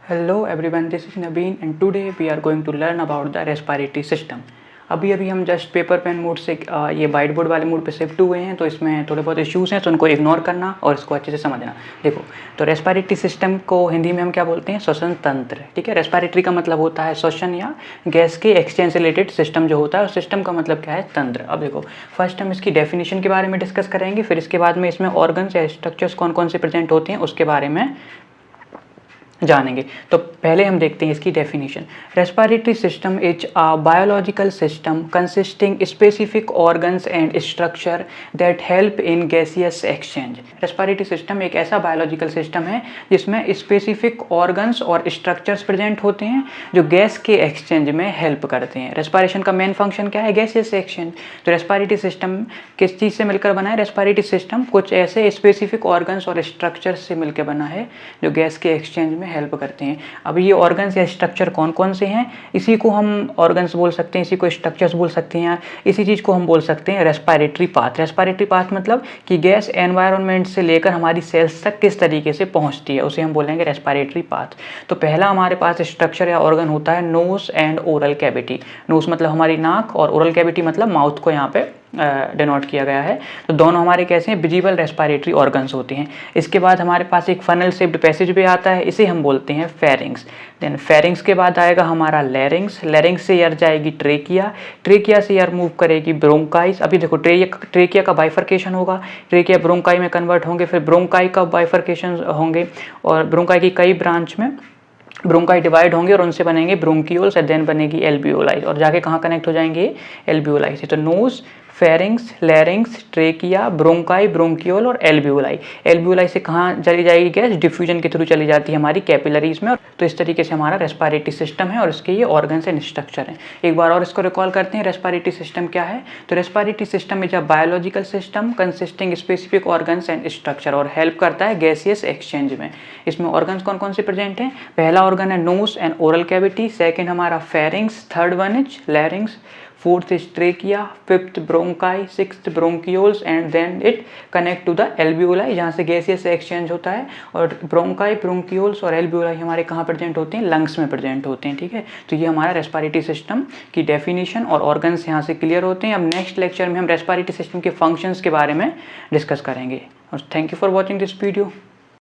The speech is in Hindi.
Hello everyone, this is Naveen and today we are going to learn about the respiratory system. अभी हम जस्ट पेपर पेन मोड से ये वाइट बोर्ड वाले मोड पे शिफ्ट हुए हैं, तो इसमें थोड़े बहुत इश्यूज़ हैं, तो उनको इग्नोर करना और इसको अच्छे से समझना। देखो, तो रेस्पिरेटरी सिस्टम को हिंदी में हम क्या बोलते हैं? श्वसन तंत्र। ठीक है, रेस्पिरेटरी का मतलब होता है श्वसन या गैस के एक्सचेंज से रिलेटेड सिस्टम जो होता है, और सिस्टम का मतलब क्या है? तंत्र। अब देखो, फर्स्ट हम इसकी डेफिनेशन के बारे में डिस्कस करेंगे, फिर इसके बाद में इसमें ऑर्गन्स या स्ट्रक्चर्स कौन कौन से प्रेजेंट होते हैं उसके बारे में जानेंगे। तो पहले हम देखते हैं इसकी definition. Respiratory system is a biological system consisting specific organs and structure that help in gaseous exchange. Respiratory system एक ऐसा बायोलॉजिकल सिस्टम है जिसमें स्पेसिफिक ऑर्गन्स और स्ट्रक्चर्स प्रेजेंट होते हैं जो गैस के एक्सचेंज में हेल्प करते हैं। रेस्पिरेशन का मेन फंक्शन क्या है? Gaseous exchange. तो रेस्पिरेटरी सिस्टम किस चीज़ से मिलकर बना है? रेस्पिरेटरी सिस्टम कुछ ऐसे स्पेसिफिक ऑर्गन्स और स्ट्रक्चर्स से मिलकर बना है जो गैस के एक्सचेंज में हेल्प करते हैं। अब ये ऑर्गन्स या स्ट्रक्चर कौन कौन से हैं? इसी को हम ऑर्गन्स बोल सकते हैं, इसी को स्ट्रक्चर्स बोल सकते हैं, इसी चीज़ को हम बोल सकते हैं रेस्पिरेटरी पाथ। रेस्पिरेटरी पाथ मतलब कि गैस एनवायरनमेंट से लेकर हमारी सेल्स तक किस तरीके से पहुंचती है, उसे हम बोलेंगे रेस्पिरेटरी पाथ। तो पहला हमारे पास स्ट्रक्चर या ऑर्गन होता है nose and oral cavity. Nose मतलब हमारी नाक और ओरल कैविटी मतलब माउथ को यहाँ पे डिनोट किया गया है। तो दोनों हमारे कैसे हैं? विजिबल रेस्पिरेटरी ऑर्गन्स होते हैं। इसके बाद हमारे पास एक फनल शेप्ड पैसेज भी आता है, इसे हम बोलते हैं फेरिंग्स। देन फेरिंग्स के बाद आएगा हमारा लैरिंग्स। लैरिंग्स से यार जाएगी ट्रेकिया। ट्रेकिया से यार मूव करेगी ब्रोंकाइस। अभी देखो, ट्रेकिया का बाइफर्केशन होगा, ट्रेकिया ब्रोंकाई में कन्वर्ट होंगे, फिर ब्रोंकाई का बाइफर्केशन होंगे और ब्रोंकाई की कई ब्रांच में ब्रोंकाई डिवाइड होंगे और उनसे बनेंगे ब्रोंकियोल्स और देन बनेगी एल्बियोलाई और जाके कहाँ कनेक्ट हो जाएंगे? एल्बियोलाई से। तो knows, pharynx, लैरिंग्स, trachea, bronchi, bronchiole और एल्बियोलाई। एल्बियोलाई से कहाँ चली जाएगी गैस? डिफ्यूजन के थ्रू चली जाती है हमारी कैपिलरीज में। तो इस तरीके से हमारा रेस्पिरेटरी सिस्टम है और इसके ये ऑर्गन्स एंड स्ट्रक्चर हैं। एक बार और इसको रिकॉल करते हैं, रेस्पिरेटरी सिस्टम क्या है? तो respiratory system is a biological system consisting specific organs and structure और हेल्प करता है गैसियस एक्सचेंज में। इसमें ऑर्गन्स कौन कौन से प्रेजेंट हैं? पहला ऑर्गन है nose and oral cavity, second हमारा pharynx, third one is larynx, fourth is trachea, fifth bronchi, sixth bronchioles and then it connect to the एल्बियोलाई जहाँ से गैसियस एक्सचेंज होता है। और ब्रोंकाई, ब्रोंकियोल्स और एल्बियोलाई हमारे कहाँ प्रेजेंट होते हैं? लंग्स में प्रेजेंट होते हैं। ठीक है, तो ये हमारा रेस्पिरेटरी सिस्टम की डेफिनेशन और ऑर्गन्स यहाँ से क्लियर होते हैं। अब नेक्स्ट लेक्चर में हम रेस्पिरेटरी सिस्टम के फंक्शंस के बारे में डिस्कस करेंगे। और thank you for watching this video.